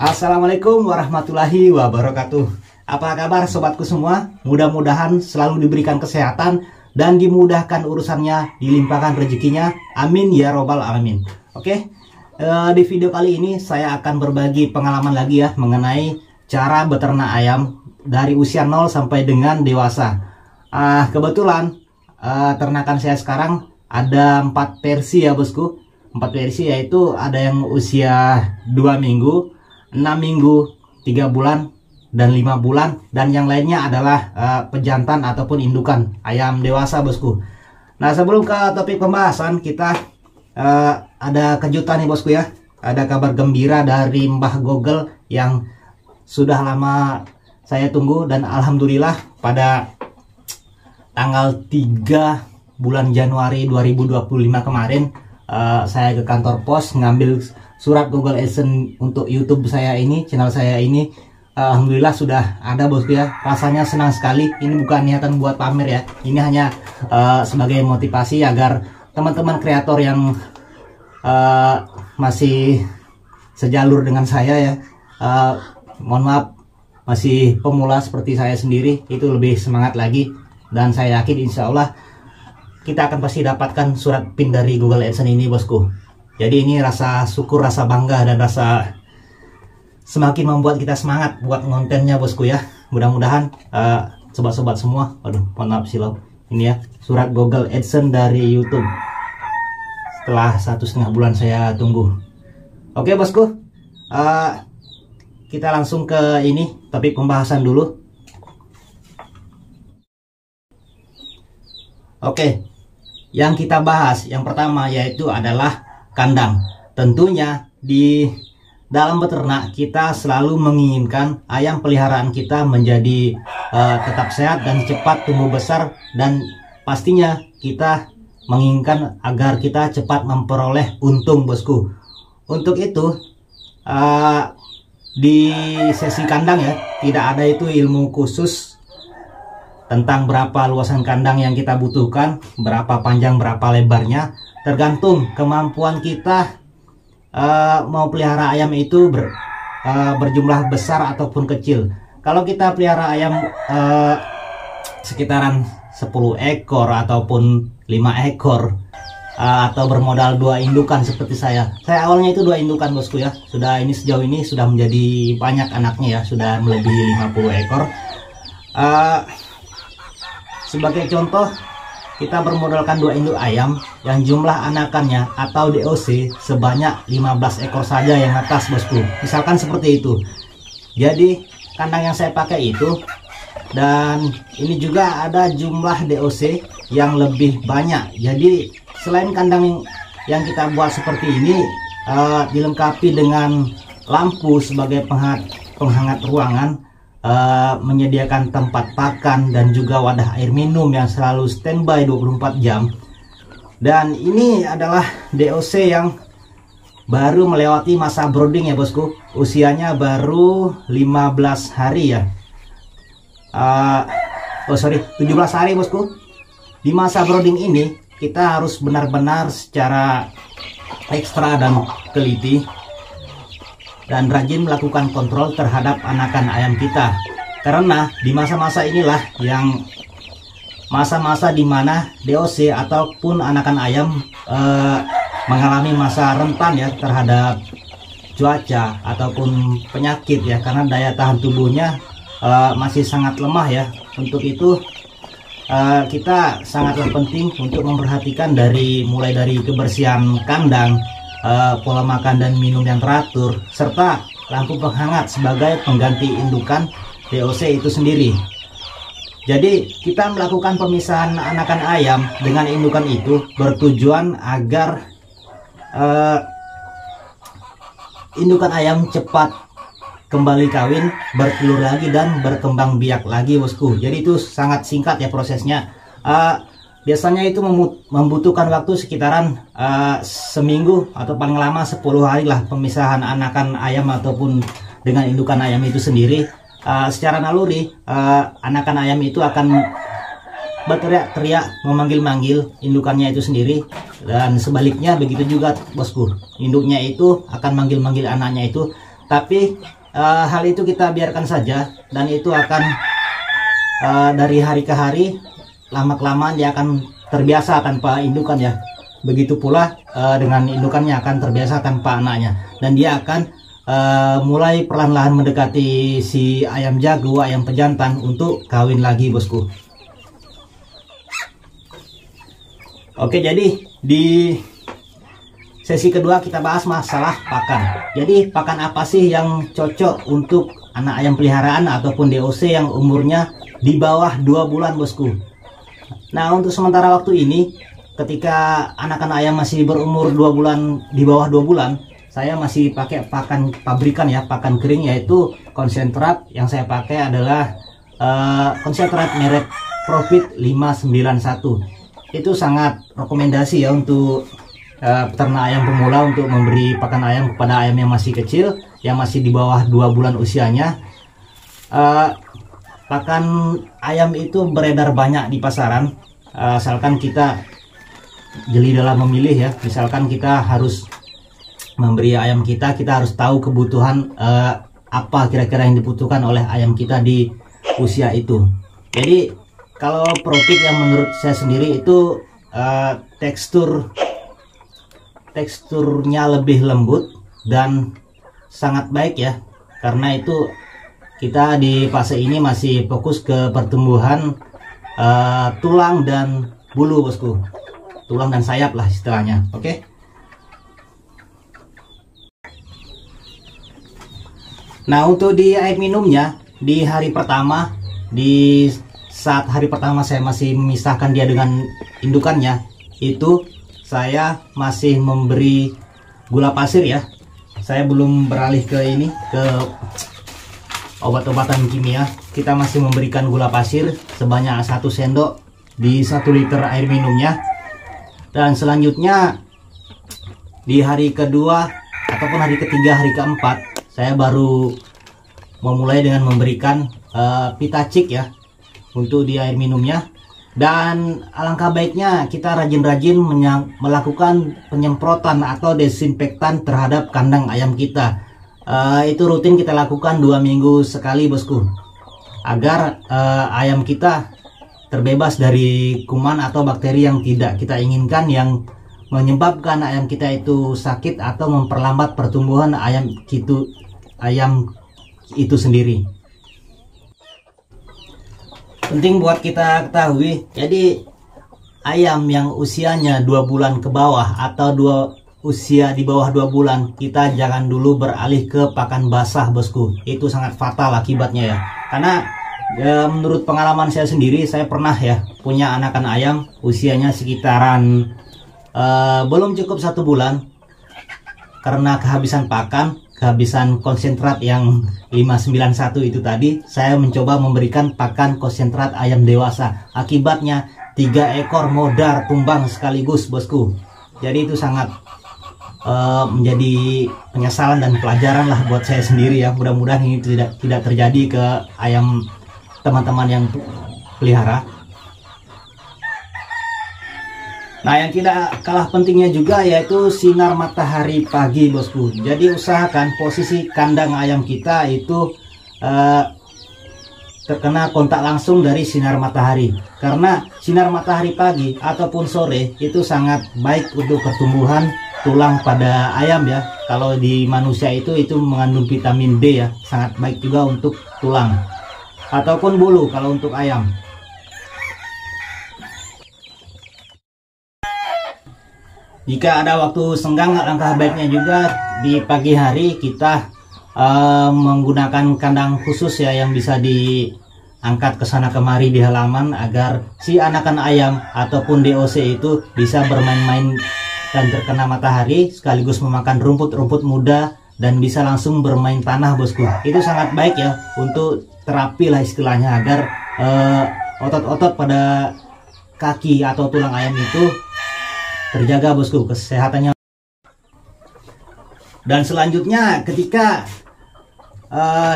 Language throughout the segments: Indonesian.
Assalamualaikum warahmatullahi wabarakatuh. Apa kabar sobatku semua? Mudah-mudahan selalu diberikan kesehatan dan dimudahkan urusannya, dilimpahkan rezekinya. Amin ya robbal alamin. Oke, di video kali ini saya akan berbagi pengalaman lagi ya mengenai cara beternak ayam dari usia 0 sampai dengan dewasa. Kebetulan ternakan saya sekarang ada 4 versi ya bosku. 4 versi, yaitu ada yang usia 2 minggu, 6 minggu, 3 bulan, dan 5 bulan, dan yang lainnya adalah pejantan ataupun indukan ayam dewasa bosku. Nah, sebelum ke topik pembahasan kita, ada kejutan nih bosku ya. Ada kabar gembira dari Mbah Google yang sudah lama saya tunggu, dan alhamdulillah pada tanggal 3 bulan Januari 2025 kemarin saya ke kantor pos ngambil surat Google AdSense untuk YouTube saya ini, channel saya ini. Alhamdulillah sudah ada bosku ya. Rasanya senang sekali. Ini bukan niatan buat pamer ya. Ini hanya sebagai motivasi agar teman-teman kreator yang masih sejalur dengan saya ya, mohon maaf, masih pemula seperti saya sendiri, itu lebih semangat lagi. Dan saya yakin insya Allah kita akan pasti dapatkan surat PIN dari Google AdSense ini bosku. Jadi ini rasa syukur, rasa bangga, dan rasa semakin membuat kita semangat buat kontennya bosku ya. Mudah-mudahan sobat-sobat semua, aduh mohon maaf silau, ini ya surat Google AdSense dari YouTube setelah 1,5 bulan saya tunggu. Oke bosku, kita langsung ke ini topik pembahasan dulu. Oke, yang kita bahas yang pertama yaitu adalah kandang. Tentunya di dalam beternak kita selalu menginginkan ayam peliharaan kita menjadi tetap sehat dan cepat tumbuh besar, dan pastinya kita menginginkan agar kita cepat memperoleh untung bosku. Untuk itu di sesi kandang ya, tidak ada itu ilmu khusus tentang berapa luasan kandang yang kita butuhkan, berapa panjang, berapa lebarnya. Tergantung kemampuan kita mau pelihara ayam itu berjumlah besar ataupun kecil. Kalau kita pelihara ayam sekitaran 10 ekor ataupun 5 ekor, atau bermodal 2 indukan seperti saya awalnya itu 2 indukan bosku ya. Sudah ini sejauh ini sudah menjadi banyak anaknya ya, sudah melebihi 50 ekor. Sebagai contoh, kita bermodalkan 2 induk ayam yang jumlah anakannya atau DOC sebanyak 15 ekor saja yang atas bosku. Misalkan seperti itu. Jadi kandang yang saya pakai itu, dan ini juga ada jumlah DOC yang lebih banyak. Jadi selain kandang yang kita buat seperti ini, dilengkapi dengan lampu sebagai penghangat ruangan, menyediakan tempat pakan, dan juga wadah air minum yang selalu standby 24 jam. Dan ini adalah DOC yang baru melewati masa brooding ya bosku. Usianya baru 15 hari ya. 17 hari bosku. Di masa brooding ini kita harus benar-benar secara ekstra dan teliti dan rajin melakukan kontrol terhadap anakan ayam kita, karena di masa-masa inilah yang masa-masa dimana DOC ataupun anakan ayam mengalami masa rentan ya terhadap cuaca ataupun penyakit ya, karena daya tahan tubuhnya masih sangat lemah ya. Untuk itu kita sangatlah penting untuk memperhatikan mulai dari kebersihan kandang, pola makan dan minum yang teratur, serta lampu penghangat sebagai pengganti indukan DOC itu sendiri. Jadi kita melakukan pemisahan anakan ayam dengan indukan itu bertujuan agar indukan ayam cepat kembali kawin, bertelur lagi dan berkembang biak lagi bosku. Jadi itu sangat singkat ya prosesnya. Biasanya itu membutuhkan waktu sekitaran seminggu atau paling lama 10 hari lah pemisahan anakan ayam ataupun dengan indukan ayam itu sendiri. Secara naluri anakan ayam itu akan berteriak-teriak, memanggil-manggil indukannya itu sendiri, dan sebaliknya begitu juga bosku. Induknya itu akan manggil-manggil anaknya itu. Tapi hal itu kita biarkan saja, dan itu akan dari hari ke hari, lama-kelamaan dia akan terbiasa tanpa indukan ya. Begitu pula dengan indukannya akan terbiasa tanpa anaknya, dan dia akan mulai perlahan-lahan mendekati si ayam jago, ayam pejantan untuk kawin lagi bosku. Oke, jadi di sesi kedua kita bahas masalah pakan. Jadi pakan apa sih yang cocok untuk anak ayam peliharaan ataupun DOC yang umurnya di bawah 2 bulan bosku. Nah, untuk sementara waktu ini, ketika anakan ayam masih berumur 2 bulan, di bawah 2 bulan, saya masih pakai pakan pabrikan ya, pakan kering, yaitu konsentrat. Yang saya pakai adalah konsentrat merek Profit 591. Itu sangat rekomendasi ya untuk peternak ayam pemula untuk memberi pakan ayam kepada ayam yang masih kecil, yang masih di bawah 2 bulan usianya. Pakan ayam itu beredar banyak di pasaran, asalkan kita jeli dalam memilih ya. Misalkan kita harus memberi ayam kita harus tahu kebutuhan apa kira-kira yang dibutuhkan oleh ayam kita di usia itu. Jadi kalau Profit yang menurut saya sendiri itu teksturnya lebih lembut dan sangat baik ya, karena itu kita di fase ini masih fokus ke pertumbuhan tulang dan bulu bosku, tulang dan sayap lah istilahnya. Oke. Nah, untuk di air minumnya di hari pertama, di saat hari pertama saya masih memisahkan dia dengan indukannya, itu saya masih memberi gula pasir ya. Saya belum beralih ke ini, ke obat-obatan kimia. Kita masih memberikan gula pasir sebanyak 1 sendok di 1 liter air minumnya. Dan selanjutnya di hari kedua ataupun hari ketiga, hari keempat, saya baru memulai dengan memberikan Pitacik ya untuk di air minumnya. Dan alangkah baiknya kita rajin-rajin melakukan penyemprotan atau desinfektan terhadap kandang ayam kita. Itu rutin kita lakukan 2 minggu sekali bosku, agar ayam kita terbebas dari kuman atau bakteri yang tidak kita inginkan, yang menyebabkan ayam kita itu sakit atau memperlambat pertumbuhan ayam itu sendiri. Penting buat kita ketahui, jadi ayam yang usianya 2 bulan ke bawah atau usia di bawah 2 bulan, kita jangan dulu beralih ke pakan basah bosku. Itu sangat fatal akibatnya ya. Karena menurut pengalaman saya sendiri, saya pernah ya punya anakan ayam usianya sekitaran belum cukup 1 bulan. Karena kehabisan pakan, kehabisan konsentrat yang 591 itu tadi, saya mencoba memberikan pakan konsentrat ayam dewasa. Akibatnya 3 ekor modar tumbang sekaligus bosku. Jadi itu sangat menjadi penyesalan dan pelajaran lah buat saya sendiri ya. Mudah-mudahan ini tidak terjadi ke ayam teman-teman yang pelihara. Nah, yang tidak kalah pentingnya juga yaitu sinar matahari pagi bosku. Jadi usahakan posisi kandang ayam kita itu terkena kontak langsung dari sinar matahari, karena sinar matahari pagi ataupun sore itu sangat baik untuk pertumbuhan tulang pada ayam ya. Kalau di manusia itu mengandung vitamin D ya, sangat baik juga untuk tulang ataupun bulu kalau untuk ayam. Jika ada waktu senggang, langkah baiknya juga di pagi hari kita menggunakan kandang khusus ya, yang bisa diangkat ke sana kemari di halaman, agar si anakan ayam ataupun DOC itu bisa bermain-main dan terkena matahari sekaligus memakan rumput-rumput muda dan bisa langsung bermain tanah bosku. Itu sangat baik ya untuk terapi lah istilahnya, agar otot-otot pada kaki atau tulang ayam itu terjaga bosku kesehatannya. Dan selanjutnya ketika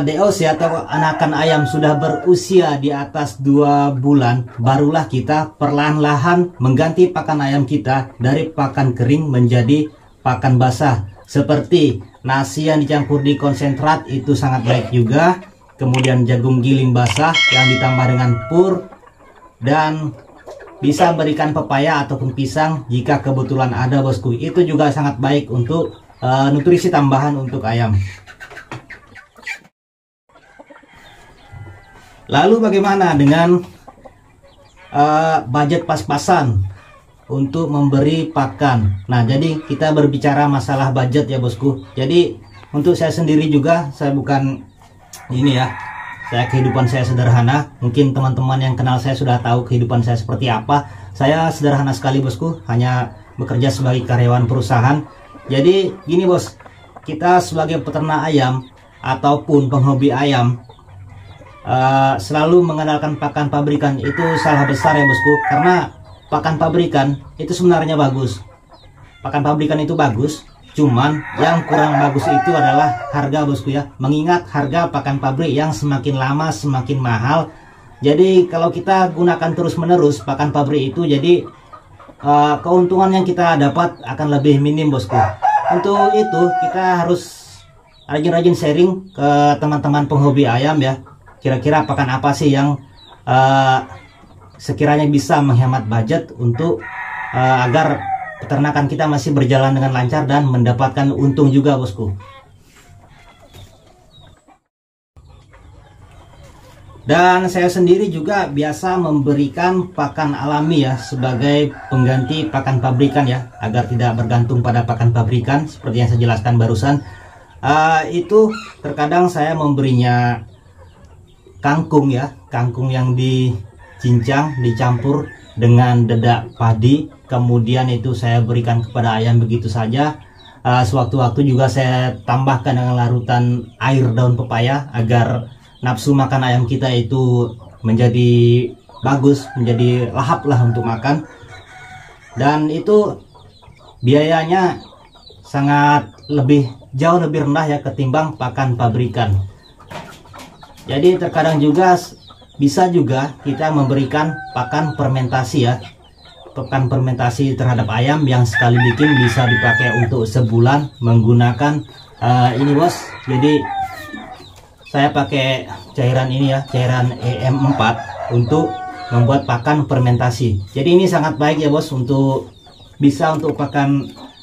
DOC atau anakan ayam sudah berusia di atas 2 bulan, barulah kita perlahan-lahan mengganti pakan ayam kita dari pakan kering menjadi pakan basah. Seperti nasi yang dicampur di konsentrat itu sangat baik juga. Kemudian jagung giling basah yang ditambah dengan pur. Dan bisa berikan pepaya ataupun pisang jika kebetulan ada bosku. Itu juga sangat baik untuk nutrisi tambahan untuk ayam. Lalu bagaimana dengan budget pas-pasan untuk memberi pakan? Nah, jadi kita berbicara masalah budget ya bosku. Jadi untuk saya sendiri juga, saya bukan ini ya, kehidupan saya sederhana. Mungkin teman-teman yang kenal saya sudah tahu kehidupan saya seperti apa. Saya sederhana sekali bosku, hanya bekerja sebagai karyawan perusahaan. Jadi gini bos, kita sebagai peternak ayam ataupun penghobi ayam selalu mengandalkan pakan pabrikan. Itu salah besar ya bosku, karena pakan pabrikan itu sebenarnya bagus. Pakan pabrikan itu bagus, cuman yang kurang bagus itu adalah harga bosku ya. Mengingat harga pakan pabrik yang semakin lama semakin mahal. Jadi kalau kita gunakan terus-menerus pakan pabrik itu, jadi keuntungan yang kita dapat akan lebih minim bosku. Untuk itu kita harus rajin-rajin sharing ke teman-teman penghobi ayam ya. Kira-kira pakan apa sih yang sekiranya bisa menghemat budget untuk agar peternakan kita masih berjalan dengan lancar dan mendapatkan untung juga bosku. Dan saya sendiri juga biasa memberikan pakan alami ya sebagai pengganti pakan pabrikan ya, agar tidak bergantung pada pakan pabrikan seperti yang saya jelaskan barusan. Itu terkadang saya memberinya kangkung ya, kangkung yang dicincang dicampur dengan dedak padi, kemudian itu saya berikan kepada ayam begitu saja. Sewaktu-waktu juga saya tambahkan dengan larutan air daun pepaya agar nafsu makan ayam kita itu menjadi bagus, menjadi lahap lah untuk makan. Dan itu biayanya sangat jauh lebih rendah ya ketimbang pakan pabrikan. Jadi terkadang juga bisa juga kita memberikan pakan fermentasi ya. Pakan fermentasi terhadap ayam yang sekali bikin bisa dipakai untuk sebulan menggunakan ini bos. Jadi saya pakai cairan ini ya, cairan EM4 untuk membuat pakan fermentasi. Jadi ini sangat baik ya bos, untuk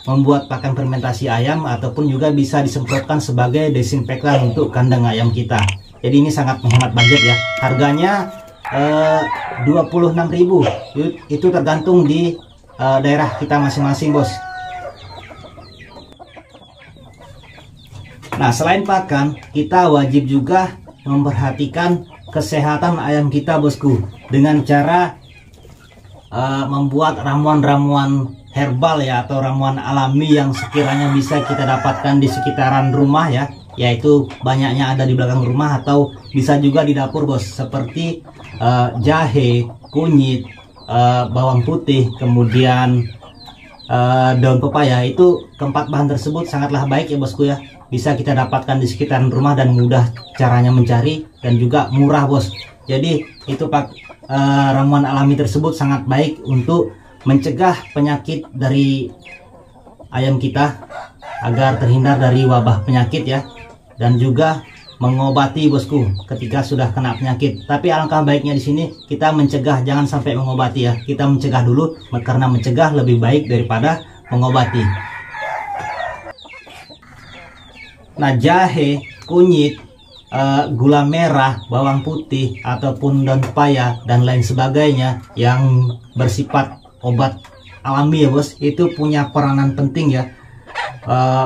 membuat pakan fermentasi ayam, ataupun juga bisa disemprotkan sebagai desinfektan untuk kandang ayam kita. Jadi ini sangat menghemat budget ya. Harganya 26.000. Itu tergantung di daerah kita masing-masing bos. Nah, selain pakan, kita wajib juga memperhatikan kesehatan ayam kita bosku, dengan cara membuat ramuan-ramuan herbal ya, atau ramuan alami yang sekiranya bisa kita dapatkan di sekitaran rumah ya, yaitu banyaknya ada di belakang rumah atau bisa juga di dapur bos, seperti jahe, kunyit, bawang putih, kemudian daun pepaya. Itu keempat bahan tersebut sangatlah baik ya bosku ya, bisa kita dapatkan di sekitaran rumah dan mudah caranya mencari dan juga murah bos. Jadi itu ramuan alami tersebut sangat baik untuk mencegah penyakit dari ayam kita agar terhindar dari wabah penyakit ya, dan juga mengobati bosku ketika sudah kena penyakit. Tapi alangkah baiknya di sini kita mencegah, jangan sampai mengobati ya. Kita mencegah dulu, karena mencegah lebih baik daripada mengobati. Nah, jahe, kunyit, gula merah, bawang putih, ataupun daun pepaya dan lain sebagainya yang bersifat obat alami ya bos, itu punya peranan penting ya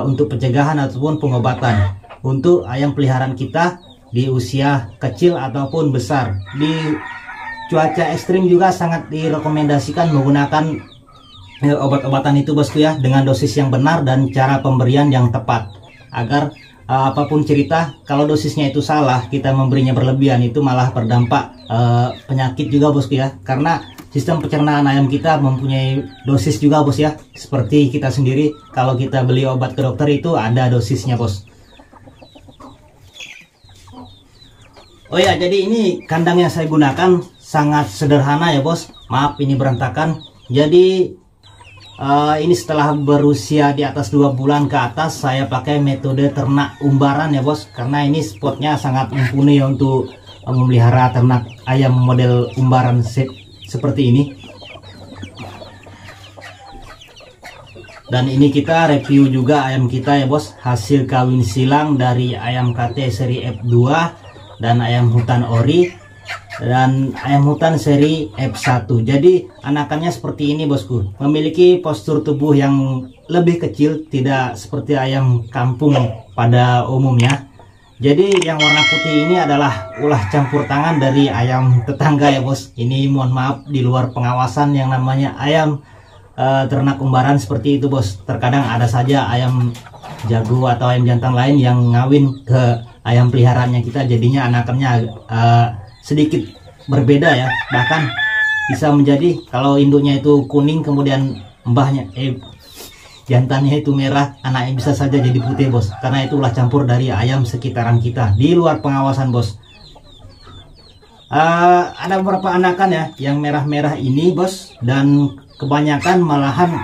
untuk pencegahan ataupun pengobatan untuk ayam peliharaan kita di usia kecil ataupun besar. Di cuaca ekstrim juga sangat direkomendasikan menggunakan obat-obatan itu bosku ya, dengan dosis yang benar dan cara pemberian yang tepat, agar apapun cerita, kalau dosisnya itu salah, kita memberinya berlebihan, itu malah berdampak penyakit juga bosku ya. Karena sistem pencernaan ayam kita mempunyai dosis juga bos ya. Seperti kita sendiri, kalau kita beli obat ke dokter itu ada dosisnya bos. Oh ya, jadi ini kandang yang saya gunakan sangat sederhana ya bos. Maaf ini berantakan. Jadi ini setelah berusia di atas 2 bulan ke atas, saya pakai metode ternak umbaran ya bos. Karena ini spotnya sangat mumpuni ya untuk memelihara ternak ayam model umbaran seperti ini. Dan ini kita review juga ayam kita ya bos, hasil kawin silang dari ayam KT seri F2 dan ayam hutan ori dan ayam hutan seri F1. Jadi anakannya seperti ini bosku, memiliki postur tubuh yang lebih kecil, tidak seperti ayam kampung pada umumnya. Jadi yang warna putih ini adalah ulah campur tangan dari ayam tetangga ya bos. Ini mohon maaf di luar pengawasan yang namanya ayam ternak umbaran seperti itu bos. Terkadang ada saja ayam jago atau ayam jantan lain yang ngawin ke ayam peliharaannya kita, jadinya anakannya sedikit berbeda ya. Bahkan bisa menjadi kalau induknya itu kuning kemudian mbahnya jantannya itu merah, anaknya bisa saja jadi putih bos. Karena itulah campur dari ayam sekitaran kita di luar pengawasan bos. Ada beberapa anakan ya yang merah-merah ini bos, dan kebanyakan malahan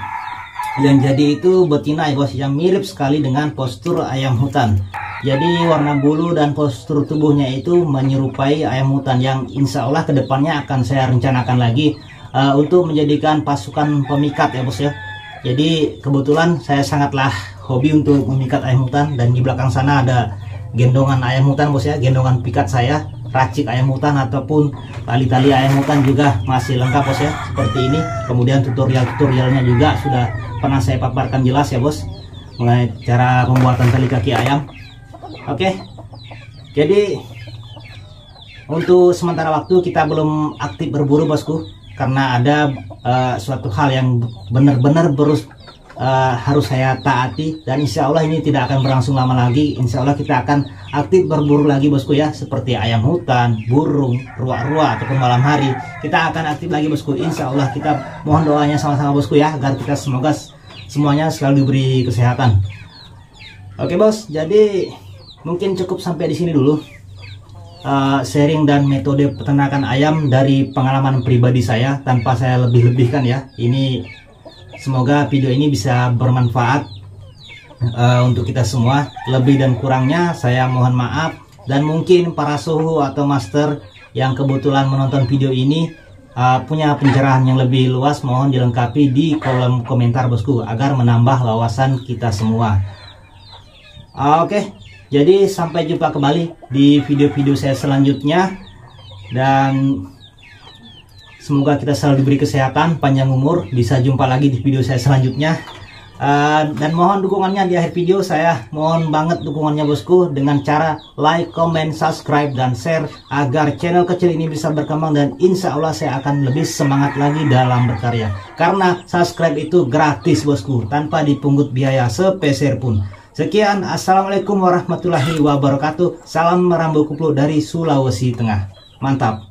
yang jadi itu betina ya bos, yang mirip sekali dengan postur ayam hutan. Jadi warna bulu dan postur tubuhnya itu menyerupai ayam hutan, yang insya Allah kedepannya akan saya rencanakan lagi untuk menjadikan pasukan pemikat ya bos ya. Jadi kebetulan saya sangatlah hobi untuk memikat ayam hutan, dan di belakang sana ada gendongan ayam hutan bos ya, gendongan pikat saya, racik ayam hutan ataupun tali-tali ayam hutan juga masih lengkap bos ya, seperti ini. Kemudian tutorialnya juga sudah pernah saya paparkan jelas ya bos, mengenai cara pembuatan tali kaki ayam. Oke, jadi untuk sementara waktu kita belum aktif berburu bosku, karena ada suatu hal yang benar-benar harus saya taati, dan insya Allah ini tidak akan berlangsung lama lagi. Insya Allah kita akan aktif berburu lagi bosku ya, seperti ayam hutan, burung, ruak-ruak ataupun malam hari kita akan aktif lagi bosku. Insya Allah kita mohon doanya sama-sama bosku ya, agar kita semoga semuanya selalu diberi kesehatan. Oke bos, jadi mungkin cukup sampai di sini dulu sharing dan metode peternakan ayam dari pengalaman pribadi saya, tanpa saya lebih-lebihkan ya. Ini semoga video ini bisa bermanfaat untuk kita semua. Lebih dan kurangnya saya mohon maaf, dan mungkin para suhu atau master yang kebetulan menonton video ini punya pencerahan yang lebih luas, mohon dilengkapi di kolom komentar bosku, agar menambah wawasan kita semua. Oke, jadi sampai jumpa kembali di video-video saya selanjutnya, dan semoga kita selalu diberi kesehatan, panjang umur. Bisa jumpa lagi di video saya selanjutnya. Dan mohon dukungannya di akhir video. Saya mohon banget dukungannya bosku, dengan cara like, comment, subscribe, dan share, agar channel kecil ini bisa berkembang, dan insya Allah saya akan lebih semangat lagi dalam berkarya. Karena subscribe itu gratis bosku, tanpa dipungut biaya sepeser pun. Sekian, assalamualaikum warahmatullahi wabarakatuh. Salam Rambo Kuplu dari Sulawesi Tengah. Mantap.